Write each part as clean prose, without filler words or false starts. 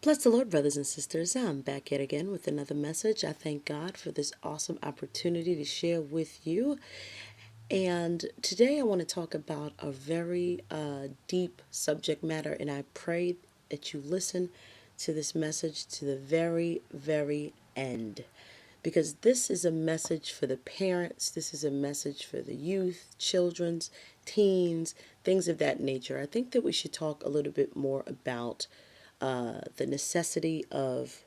Bless the Lord, brothers and sisters. I'm back yet again with another message. I thank God for this awesome opportunity to share with you. And today I want to talk about a very deep subject matter, and I pray that you listen to this message to the very, very end. Because this is a message for the parents, this is a message for the youth, children's, teens, things of that nature. I think that we should talk a little bit more about the necessity of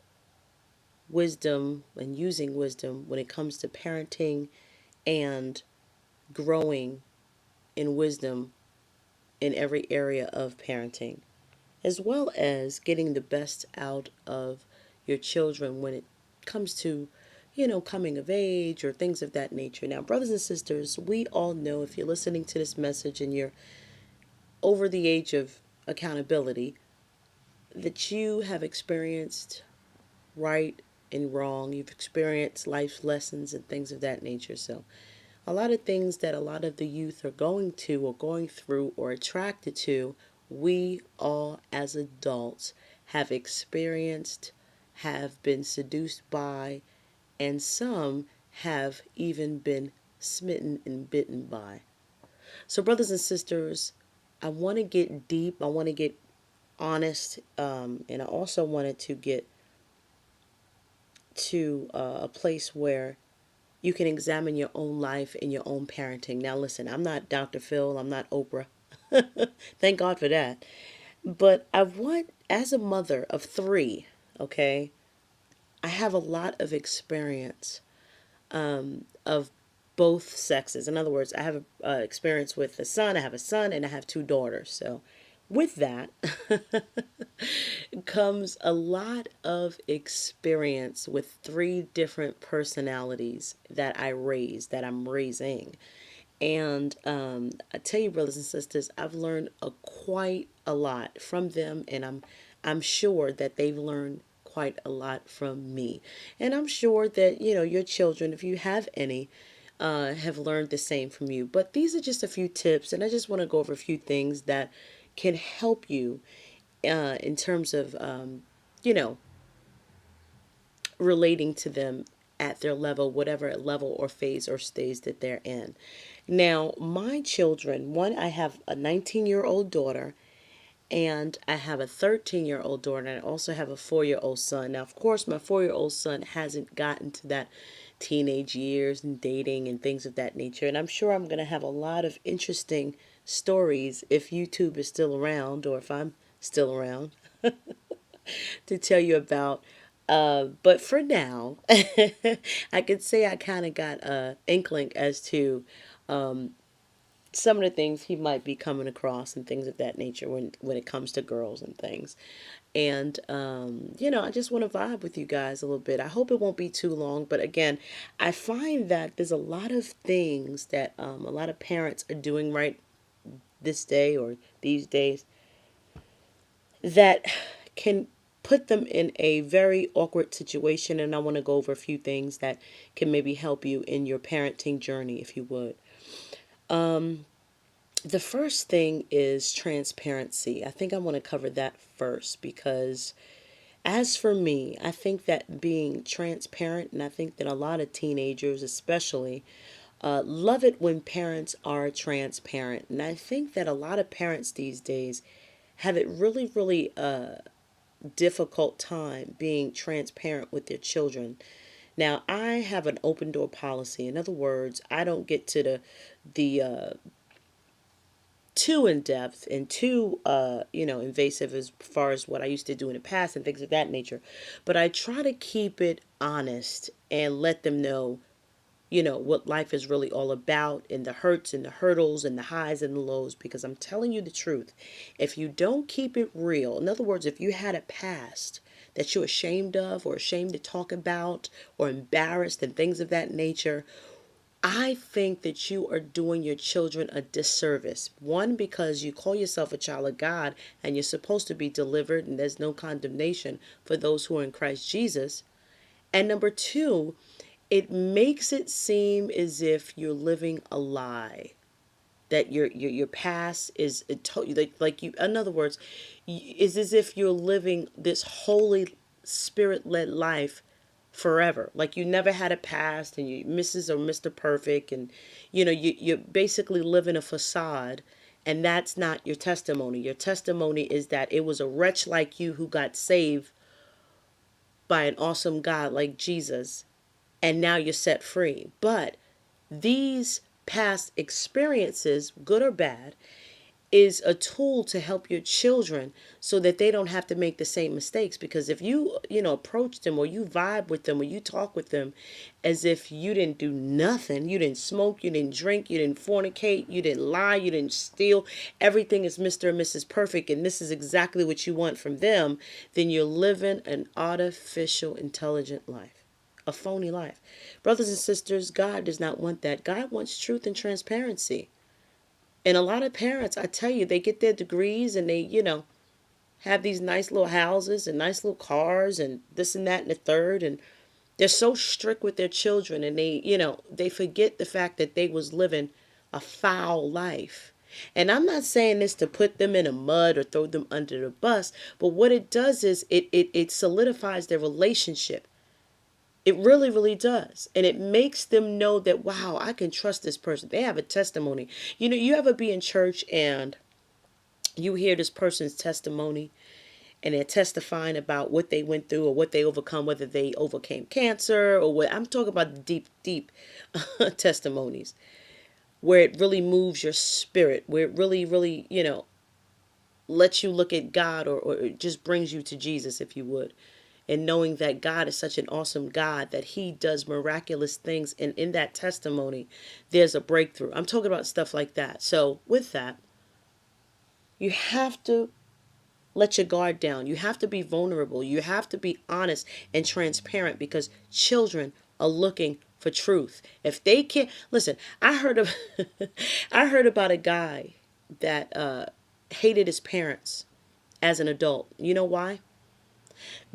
wisdom and using wisdom when it comes to parenting and growing in wisdom in every area of parenting, as well as getting the best out of your children when it comes to, coming of age or things of that nature. Now, brothers and sisters, we all know if you're listening to this message and you're over the age of accountability, that you have experienced right and wrong. You've experienced life lessons and things of that nature. So, a lot of things that a lot of the youth are going to or going through or attracted to, we all as adults have experienced, have been seduced by, and some have even been smitten and bitten by. So, brothers and sisters, I want to get deep. I want to get honest. And I also wanted to get to a place where you can examine your own life and your own parenting. Now, listen, I'm not Dr. Phil, I'm not Oprah. Thank God for that. But I want, as a mother of three, okay, I have a lot of experience of both sexes. In other words, I have experience with a son, I have a son, and I have two daughters. So, with that comes a lot of experience with three different personalities that I'm raising. And I tell you, brothers and sisters, I've learned quite a lot from them, and I'm sure that they've learned quite a lot from me. And I'm sure that, your children, if you have any, have learned the same from you. But these are just a few tips, and I just want to go over a few things that can help you in terms of, you know, relating to them at their level, whatever level or phase or stage that they're in. Now, my children, one, I have a 19-year-old daughter, and I have a 13-year-old daughter, and I also have a 4-year-old son. Now, of course, my 4-year-old son hasn't gotten to that teenage years and dating and things of that nature. And I'm sure I'm going to have a lot of interesting stories if YouTube is still around or if I'm still around to tell you about. But for now, I could say I kind of got a inkling as to some of the things he might be coming across and things of that nature when it comes to girls and things. And I just want to vibe with you guys a little bit. I hope it won't be too long, but again, I find that there's a lot of things that a lot of parents are doing right this day or these days that can put them in a very awkward situation. And I want to go over a few things that can maybe help you in your parenting journey, if you would. The first thing is transparency. I think I want to cover that first because, as for me, I think that being transparent, and I think that a lot of teenagers, especially, love it when parents are transparent. And I think that a lot of parents these days have it really, really difficult time being transparent with their children. Now, I have an open door policy. In other words, I don't get to the too in depth and too invasive as far as what I used to do in the past and things of that nature. But I try to keep it honest and let them know, what life is really all about and the hurts and the hurdles and the highs and the lows, because I'm telling you the truth. If you don't keep it real, in other words, if you had a past that you're ashamed of or ashamed to talk about or embarrassed and things of that nature, I think that you are doing your children a disservice. One, because you call yourself a child of God and you're supposed to be delivered and there's no condemnation for those who are in Christ Jesus. And number two, it makes it seem as if you're living a lie that your past is like you, in other words, is as if you're living this holy spirit-led life forever. Like you never had a past and you Mrs. or Mr. Perfect, and you're basically living a facade, and that's not your testimony. Your testimony is that it was a wretch like you who got saved by an awesome God like Jesus, and now you're set free. But these past experiences, good or bad, is a tool to help your children so that they don't have to make the same mistakes. Because if you approach them, or you vibe with them, or you talk with them as if you didn't do nothing, you didn't smoke, you didn't drink, you didn't fornicate, you didn't lie, you didn't steal, everything is Mr. and Mrs. Perfect, and this is exactly what you want from them, then you're living an artificial intelligent life, a phony life. Brothers and sisters, God does not want that. God wants truth and transparency. And a lot of parents, I tell you, they get their degrees and they, have these nice little houses and nice little cars and this and that and the third. And they're so strict with their children, and they forget the fact that they was living a foul life. And I'm not saying this to put them in a mud or throw them under the bus, but what it does is it solidifies their relationship. It really, really does. And it makes them know that, wow, I can trust this person. They have a testimony. You ever be in church and you hear this person's testimony, and they're testifying about what they went through or what they overcome, whether they overcame cancer or what. I'm talking about the deep, deep testimonies where it really moves your spirit, where it really, really, lets you look at God, or it just brings you to Jesus, if you would. And knowing that God is such an awesome God, that he does miraculous things. And in that testimony, there's a breakthrough. I'm talking about stuff like that. So with that, you have to let your guard down. You have to be vulnerable. You have to be honest and transparent, because children are looking for truth. If they can't listen, I heard about a guy that hated his parents as an adult. You know why?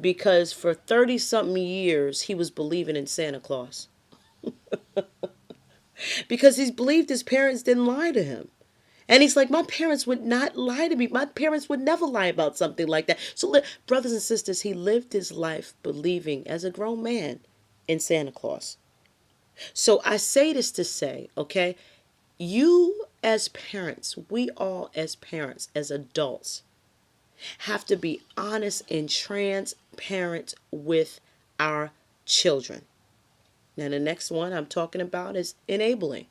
Because for 30 something years he was believing in Santa Claus. Because he's believed his parents didn't lie to him. And he's like, my parents would not lie to me. My parents would never lie about something like that. So, brothers and sisters, he lived his life believing as a grown man in Santa Claus. So I say this to say, okay, you as parents, we all as parents, as adults, have to be honest and transparent with our children. Now, the next one I'm talking about is enabling.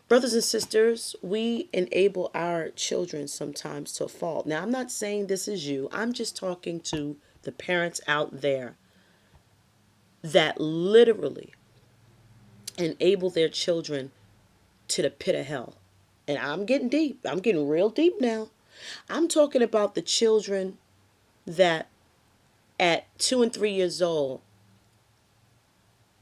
Brothers and sisters, we enable our children sometimes to a fault. Now, I'm not saying this is you. I'm just talking to the parents out there that literally enable their children to the pit of hell. And I'm getting deep. I'm getting real deep now. I'm talking about the children that at 2 and 3 years old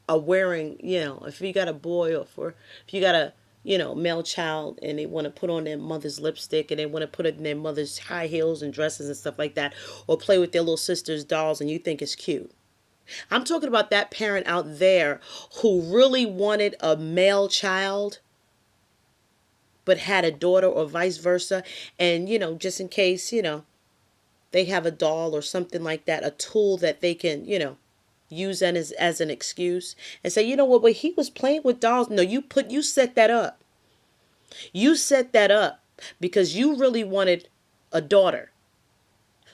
are wearing, if you got a boy, or if you got a, male child, and they want to put on their mother's lipstick, and they want to put it in their mother's high heels and dresses and stuff like that, or play with their little sister's dolls, and you think it's cute. I'm talking about that parent out there who really wanted a male child, but had a daughter, or vice versa. And, just in case, they have a doll or something like that, a tool that they can, use that as an excuse, and say, you know what, but he was playing with dolls. No, you set that up. You set that up because you really wanted a daughter.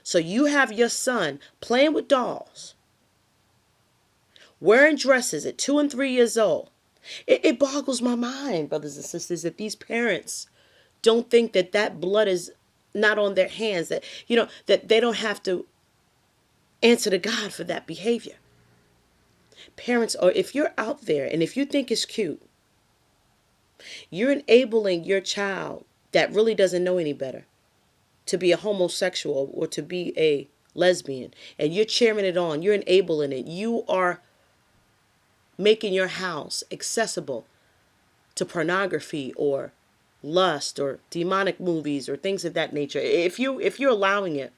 So you have your son playing with dolls, wearing dresses at 2 and 3 years old. It boggles my mind, brothers and sisters, that these parents don't think that blood is not on their hands, that, that they don't have to answer to God for that behavior. Parents, or if you're out there and if you think it's cute, you're enabling your child that really doesn't know any better to be a homosexual or to be a lesbian, and you're cheering it on, you're enabling it. You are making your house accessible to pornography or lust or demonic movies or things of that nature. If you're allowing it,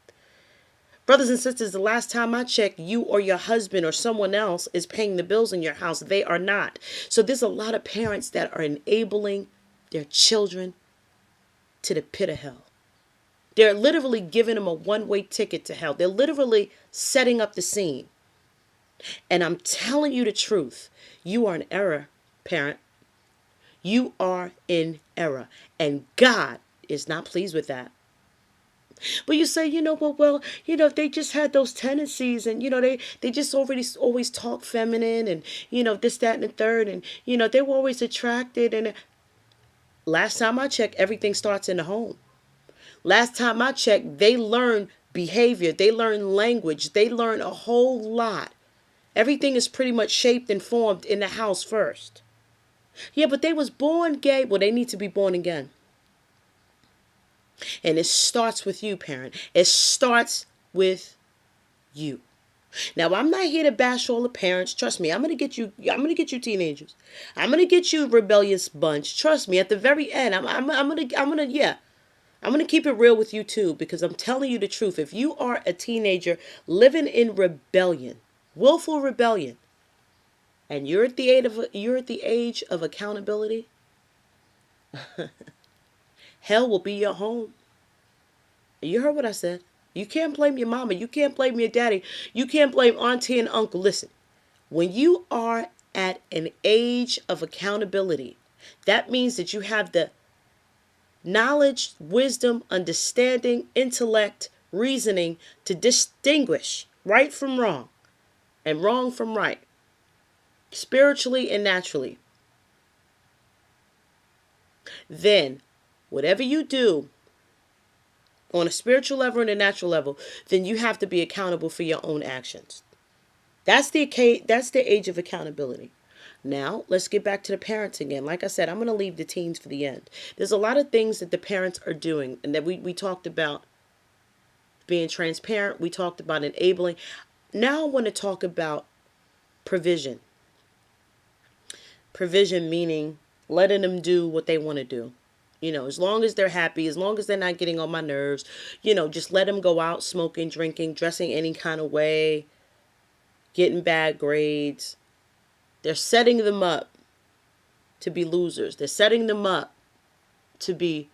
brothers and sisters, the last time I checked, you or your husband or someone else is paying the bills in your house. They are not. So there's a lot of parents that are enabling their children to the pit of hell. They're literally giving them a one-way ticket to hell. They're literally setting up the scene. And I'm telling you the truth. You are in error, parent. You are in error. And God is not pleased with that. But you say, they just had those tendencies, and, they just always talk feminine, and, this, that, and the third. And, they were always attracted. And last time I checked, everything starts in the home. Last time I checked, they learn behavior. They learn language. They learn a whole lot. Everything is pretty much shaped and formed in the house first. Yeah, but they was born gay. Well, they need to be born again. And it starts with you, parent. It starts with you. Now, I'm not here to bash all the parents. Trust me, I'm gonna get you teenagers. I'm gonna get you rebellious bunch. Trust me, at the very end, I'm gonna keep it real with you too, because I'm telling you the truth. If you are a teenager living in rebellion, willful rebellion, and you're at the age of accountability, hell will be your home. You heard what I said. You can't blame your mama. You can't blame your daddy. You can't blame auntie and uncle. Listen, when you are at an age of accountability, that means that you have the knowledge, wisdom, understanding, intellect, reasoning to distinguish right from wrong and wrong from right, spiritually and naturally. Then, whatever you do on a spiritual level and a natural level, then you have to be accountable for your own actions. That's the age of accountability. Now, let's get back to the parents again. Like I said, I'm going to leave the teens for the end. There's a lot of things that the parents are doing, and that we talked about being transparent. We talked about enabling. Now I want to talk about provision. Provision meaning letting them do what they want to do. As long as they're happy, as long as they're not getting on my nerves, just let them go out smoking, drinking, dressing any kind of way, getting bad grades. They're setting them up to be losers. They're setting them up to be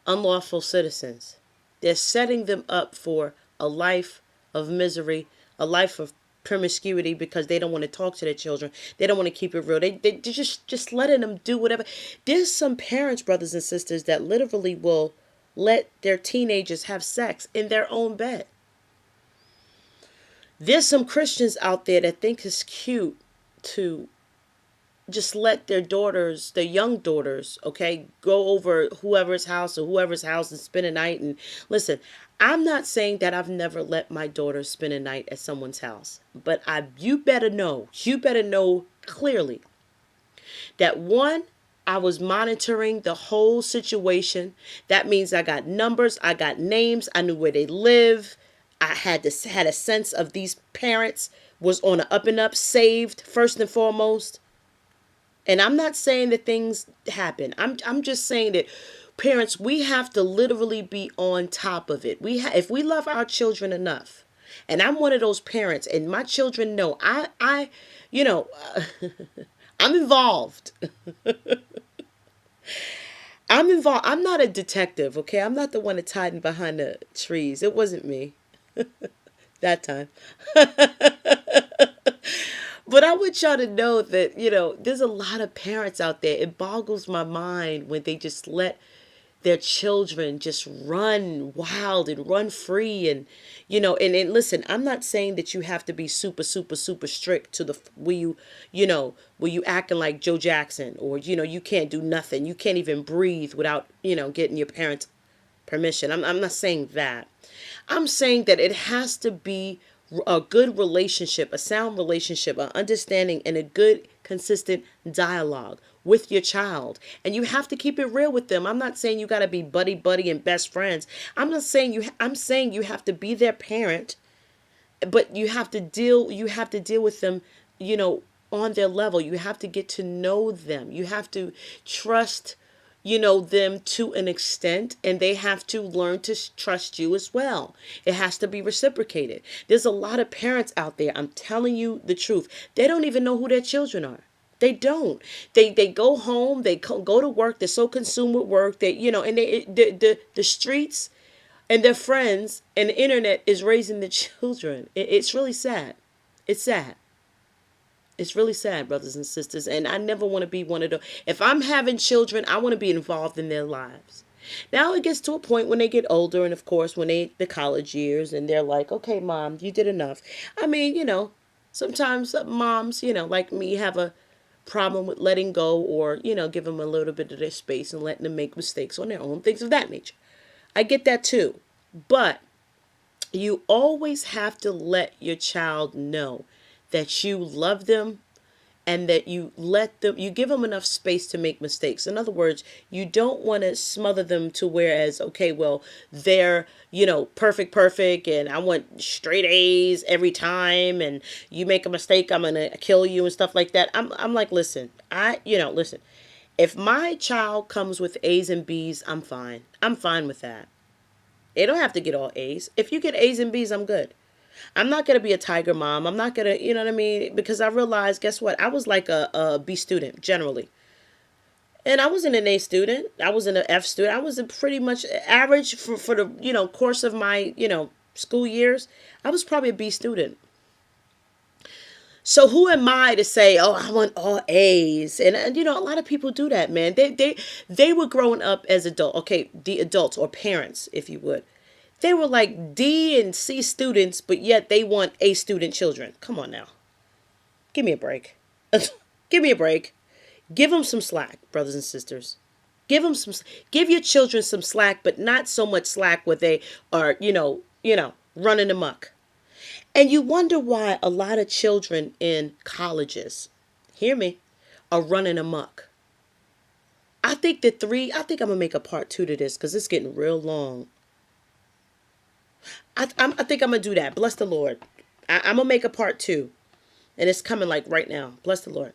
unlawful citizens. They're setting them up for a life of misery, a life of promiscuity, because they don't want to talk to their children. They don't want to keep it real. They just letting them do whatever. There's some parents, brothers and sisters, that literally will let their teenagers have sex in their own bed. There's some Christians out there that think it's cute to just let their young daughters, go over whoever's house and spend a night. And listen, I'm not saying that I've never let my daughter spend a night at someone's house, but you better know clearly that, one, I was monitoring the whole situation. That means I got numbers, I got names, I knew where they live. I had a sense of these parents was on an up and up, saved first and foremost. And I'm not saying that things happen. I'm just saying that parents, we have to literally be on top of it. If we love our children enough, and I'm one of those parents, and my children know I'm involved. I'm involved. I'm not a detective, okay? I'm not the one that's hiding behind the trees. It wasn't me. That time. But I want y'all to know that, there's a lot of parents out there. It boggles my mind when they just let their children just run wild and run free. And, and listen, I'm not saying that you have to be super, super, super strict to where you acting like Joe Jackson, or, you can't do nothing. You can't even breathe without, getting your parents' permission. I'm not saying that. I'm saying that it has to be a good relationship, a sound relationship, an understanding, and a good, consistent dialogue with your child. And you have to keep it real with them. I'm not saying you got to be buddy and best friends. I'm saying you have to be their parent, but you have to deal with them, on their level. You have to get to know them. You have to trust them to an extent, and they have to learn to trust you as well. It has to be reciprocated. There's a lot of parents out there, I'm telling you the truth, they don't even know who their children are. They don't. They go home. They go to work. They're so consumed with work that and the streets and their friends and the internet is raising the children. It's really sad. It's sad. It's really sad, brothers and sisters. And I never want to be one of those. If I'm having children, I want to be involved in their lives. Now it gets to a point when they get older, and of course, when the college years, and they're like, okay, mom, you did enough. I mean, sometimes moms, like me, have a problem with letting go or, give them a little bit of their space and letting them make mistakes on their own, things of that nature. I get that too. But you always have to let your child know that you love them and that you give them enough space to make mistakes. In other words, you don't want to smother them to whereas, okay, well, they're, perfect, and I want straight A's every time, and you make a mistake, I'm going to kill you and stuff like that. I'm like, listen, listen, if my child comes with A's and B's, I'm fine. I'm fine with that. They don't have to get all A's. If you get A's and B's, I'm good. I'm not going to be a tiger mom. I'm not going to, you know what I mean? Because I realized, guess what? I was like a B student generally. And I wasn't an A student. I was an F student. I was a pretty much average for the, course of my, school years. I was probably a B student. So who am I to say, oh, I want all A's? And a lot of people do that, man. They were growing up as adults. Okay, the adults or parents, if you would. They were like D and C students, but yet they want A student children. Come on now. Give me a break. Give me a break. Give them some slack, brothers and sisters. Give your children some slack, but not so much slack where they are, running amok. And you wonder why a lot of children in colleges, hear me, are running amok. I think I'm going to make a part 2 to this because it's getting real long. I think I'm going to do that. Bless the Lord. I'm going to make a part 2. And it's coming like right now. Bless the Lord.